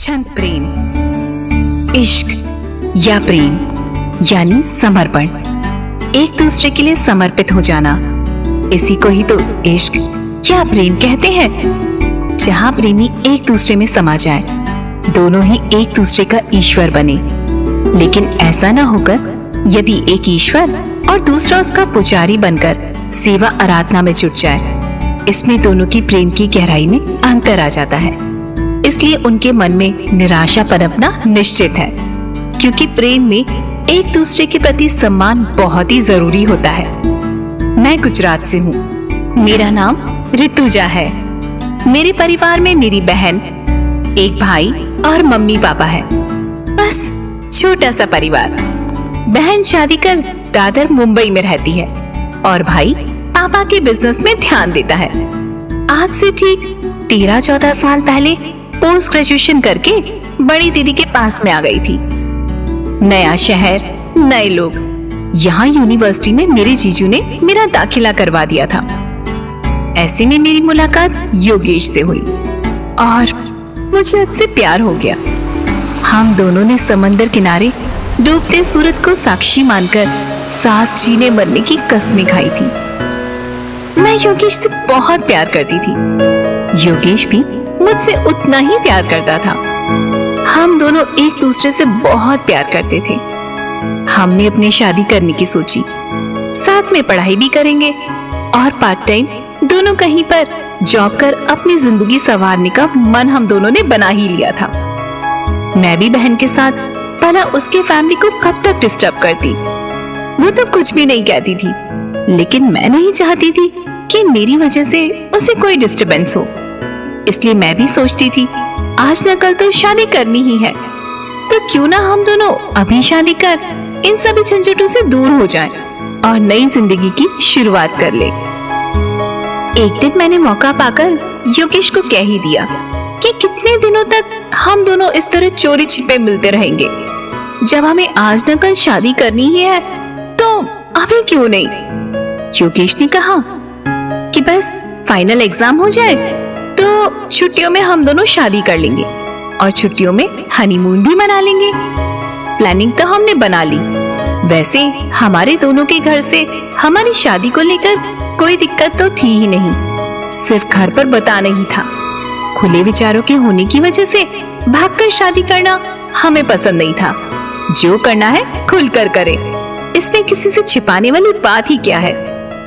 छंद प्रेम, इश्क या प्रेम यानी समर्पण, एक दूसरे के लिए समर्पित हो जाना, इसी को ही तो इश्क या प्रेम कहते हैं। जहां प्रेमी एक दूसरे में समा जाए, दोनों ही एक दूसरे का ईश्वर बने। लेकिन ऐसा ना होकर यदि एक ईश्वर और दूसरा उसका पुजारी बनकर सेवा आराधना में जुट जाए, इसमें दोनों की प्रेम की गहराई में अंतर आ जाता है। इसलिए उनके मन में निराशा पनपना निश्चित है, क्योंकि प्रेम में एक दूसरे के प्रति सम्मान बहुत ही जरूरी होता है। मैं गुजरात से हूँ, मेरा नाम ऋतुजा है। मेरे परिवार में मेरी बहन, एक भाई और मम्मी पापा है। बस छोटा सा परिवार। बहन शादी कर दादर मुंबई में रहती है और भाई पापा के बिजनेस में ध्यान देता है। आज से ठीक 13-14 साल पहले पोस्ट ग्रेजुएशन करके बड़ी दीदी के पास में आ गई थी। नया शहर, नए लोग। यहाँ यूनिवर्सिटी में मेरे जीजू ने मेरा दाखिला करवा दिया था। ऐसे में मेरी मुलाकात योगेश से हुई और मुझे उससे प्यार हो गया। हम दोनों ने समंदर किनारे डूबते सूरज को साक्षी मानकर साथ जीने मरने की कसमें खाई थी। मैं योगेश से बहुत प्यार करती थी, योगेश भी मुझसे उतना ही प्यार करता था। हम दोनों एक दूसरे से बहुत प्यार करते थे। हमने अपनी शादी करने की सोची, साथ में पढ़ाई भी करेंगे और पार्ट टाइम दोनों कहीं पर जॉब कर अपनी जिंदगी संवारने का मन हम दोनों ने बना ही लिया था। मैं भी बहन के साथ भला उसके फैमिली को कब तक डिस्टर्ब करती। वो तो कुछ भी नहीं कहती थी, लेकिन मैं नहीं चाहती थी कि मेरी वजह से उसे कोई डिस्टरबेंस हो। इसलिए मैं भी सोचती थी आज न कल तो शादी करनी ही है, तो क्यों ना हम दोनों अभी शादी कर इन सभी झंझटों से दूर हो जाएं और नई जिंदगी की शुरुआत कर ले। एक दिन मैंने मौका पाकर योगेश को कह ही दिया कि कितने दिनों तक हम दोनों इस तरह चोरी छिपे मिलते रहेंगे। जब हमें आज न कल शादी करनी ही है तो अभी क्यों नहीं। योगेश ने कहा कि बस फाइनल एग्जाम हो जाए तो छुट्टियों में हम दोनों शादी कर लेंगे और छुट्टियों में हनीमून भी मना लेंगे। प्लानिंग तो हमने बना ली। वैसे हमारे दोनों के घर से हमारी शादी को लेकर कोई दिक्कत तो थी ही नहीं, सिर्फ घर पर बताना ही था। खुले विचारों के होने की वजह से भागकर शादी करना हमें पसंद नहीं था। जो करना है खुलकर करें, इसमें किसी से छिपाने वाली बात ही क्या है।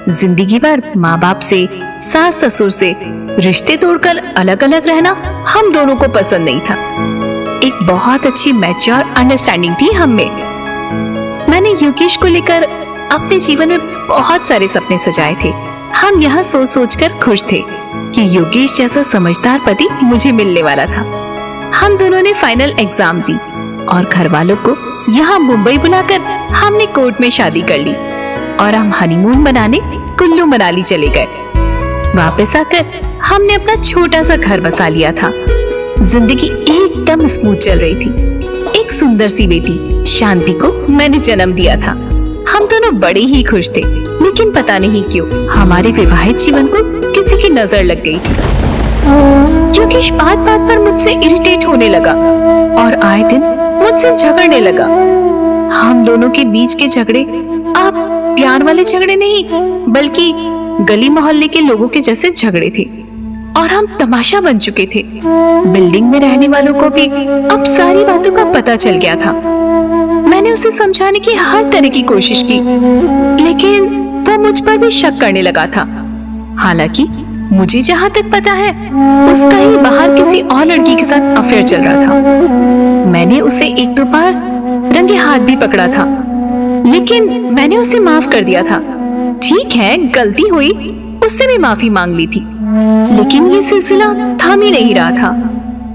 जिंदगी भर माँ बाप से, सास ससुर से रिश्ते तोड़कर अलग अलग रहना हम दोनों को पसंद नहीं था। एक बहुत अच्छी मैच्योर अंडरस्टैंडिंग थी हम में। मैंने योगेश को लेकर अपने जीवन में बहुत सारे सपने सजाए थे। हम यहाँ सोच सोचकर खुश थे कि योगेश जैसा समझदार पति मुझे मिलने वाला था। हम दोनों ने फाइनल एग्जाम दी और घर वालों को यहाँ मुंबई बुलाकर हमने कोर्ट में शादी कर ली और हम हनीमून मनाने कुल्लू मनाली चले गए। वापस आकर हमने अपना छोटा सा घर बसा लिया था। जिंदगी एकदम स्मूथ चल रही थी। एक सुंदर सी बेटी शांति को मैंने जन्म दिया था। हम दोनों बड़े ही खुश थे, लेकिन पता नहीं क्यों हमारे विवाहित जीवन को किसी की नजर लग गई थी। योगेश बात बात पर मुझसे इरिटेट होने लगा और आए दिन मुझसे झगड़ने लगा। हम दोनों के बीच के झगड़े अब प्यार वाले झगड़े नहीं, बल्कि गली मोहल्ले के लोगों के जैसे झगड़े थे और हम तमाशा बन चुके थे। बिल्डिंग में रहने वालों को भी अब सारी बातों का पता चल गया था। मैंने उसे समझाने की हर तरह की कोशिश की, लेकिन वो मुझ पर भी शक करने लगा था। हालांकि मुझे जहां तक पता है उसका ही बाहर किसी और लड़की के साथ अफेयर चल रहा था। मैंने उसे एक दो बार रंगे हाथ भी पकड़ा था, लेकिन मैंने उसे माफ कर दिया था। ठीक है, गलती हुई, उससे भी माफी मांग ली थी, लेकिन ये सिलसिला थम ही नहीं रहा था।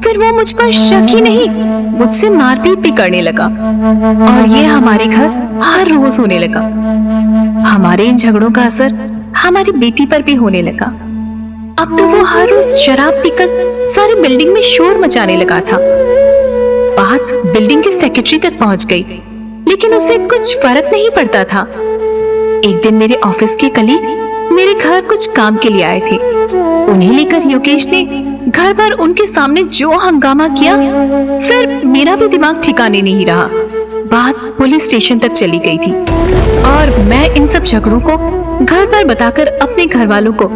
फिर वो मुझ पर शक ही नहीं, मुझसे मारपीट भी करने लगा और ये हमारे घर हर रोज होने लगा। हमारे इन झगड़ों का असर हमारी बेटी पर भी होने लगा। अब तो वो हर रोज शराब पीकर सारी बिल्डिंग में शोर मचाने लगा था। बात बिल्डिंग के सेक्रेटरी तक पहुंच गई, लेकिन उसे कुछ फर्क नहीं पड़ता था। एक दिन मेरे ऑफिस के कलीग मेरे घर कुछ काम के लिए आए थे। उन्हें लेकर योगेश ने घर पर उनके सामने जो हंगामा किया, फिर मेरा भी दिमाग ठिकाने नहीं रहा। बात पुलिस स्टेशन तक चली गई थी और मैं इन सब झगड़ों को घर पर बताकर अपने घर वालों को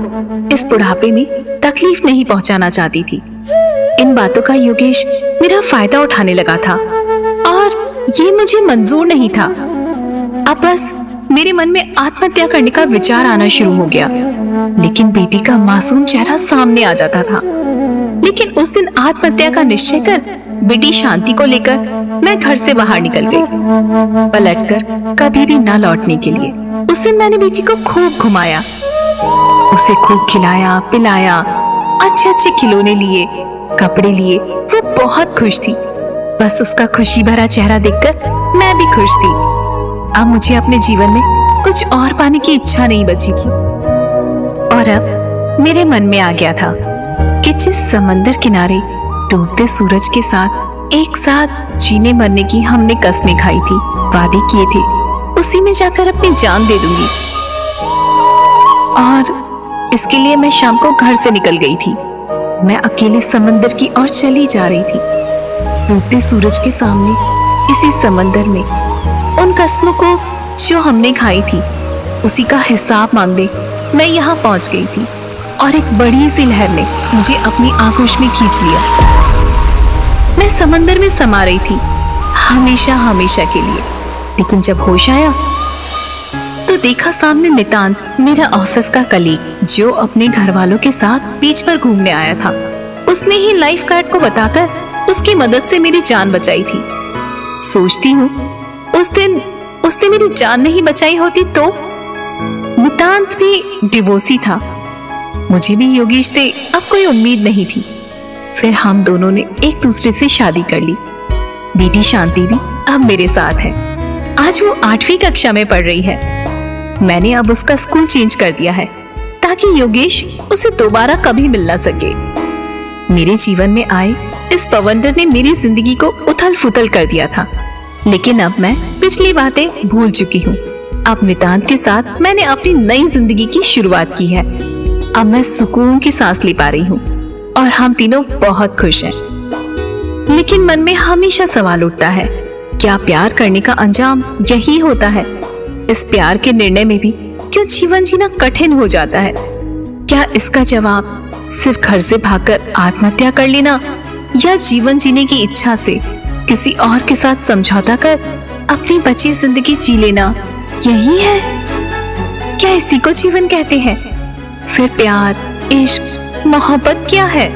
इस बुढ़ापे में तकलीफ नहीं पहुंचाना चाहती थी। इन बातों का योगेश मेरा फायदा उठाने लगा था और ये मुझे मंजूर नहीं था। अब बस मेरे मन में आत्महत्या करने का विचार आना शुरू हो गया, लेकिन बेटी का मासूम चेहरा सामने आ जाता था। लेकिन उस दिन आत्महत्या का निश्चय कर बेटी शांति को लेकर मैं घर से बाहर निकल गई, पलटकर कभी भी न लौटने के लिए। उस दिन मैंने बेटी को खूब घुमाया, उसे खूब खिलाया पिलाया, अच्छे अच्छे खिलौने लिए, कपड़े लिए। वो बहुत खुश थी। बस उसका खुशी भरा चेहरा देखकर मैं भी खुश थी। अब मुझे अपने जीवन में कुछ और पाने की इच्छा नहीं बची थी। और अब मेरे मन में आ गया था कि जिस समंदर किनारे डूबते सूरज के साथ एक साथ जीने मरने की हमने कस्में खाई थी, वादे किए थे, उसी में जाकर अपनी जान दे दूंगी। और इसके लिए मैं शाम को घर से निकल गई थी। मैं अकेले समंदर की ओर चली जा रही थी। डूबते सूरज के सामने इसी समंदर में उन कस्मों को जो हमने खाई थी उसी का हिसाब मांगने मैं यहाँ पहुंच गई थी और एक बड़ी सी लहर ने मुझे अपनी आगोश में खींच लिया। मैं समंदर में समा रही थी हमेशा हमेशा के लिए। लेकिन जब होश आया तो देखा सामने नितांत, मेरा ऑफिस का कलीग, जो अपने घर वालों के साथ बीच पर घूमने आया था। उसने ही लाइफ गार्ड को बताकर उसकी मदद से मेरी जान बचाई थी। सोचती हूँ उस दिन उसने मेरी जान नहीं बचाई होती तो। नितांत भी डिवोर्सी था। मुझे भी योगेश से अब कोई उम्मीद नहीं थी। फिर हम दोनों ने एक दूसरे से शादी कर ली। बेटी शांति भी अब मेरे साथ है। आज वो 8वीं कक्षा में पढ़ रही है। मैंने अब उसका स्कूल चेंज कर दिया है ताकि योगेश उसे दोबारा कभी मिल ना सके। मेरे जीवन में आए इस बवंडर ने मेरी जिंदगी को उथल फुथल कर दिया था, लेकिन अब मैं पिछली बातें भूल चुकी हूँ। अब नितांत के साथ मैंने अपनी नई जिंदगी की शुरुआत की है। अब मैं सुकून की सांस ले पा रही हूँ और हम तीनों बहुत खुश हैं। लेकिन मन में हमेशा सवाल उठता है, क्या प्यार करने का अंजाम यही होता है? इस प्यार के निर्णय में भी क्यों जीवन जीना कठिन हो जाता है? क्या इसका जवाब सिर्फ घर से भागकर आत्महत्या कर लेना या जीवन जीने की इच्छा से किसी और के साथ समझौता कर अपनी बची जिंदगी जी लेना यही है? क्या इसी को जीवन कहते हैं? फिर प्यार, इश्क, मोहब्बत क्या है?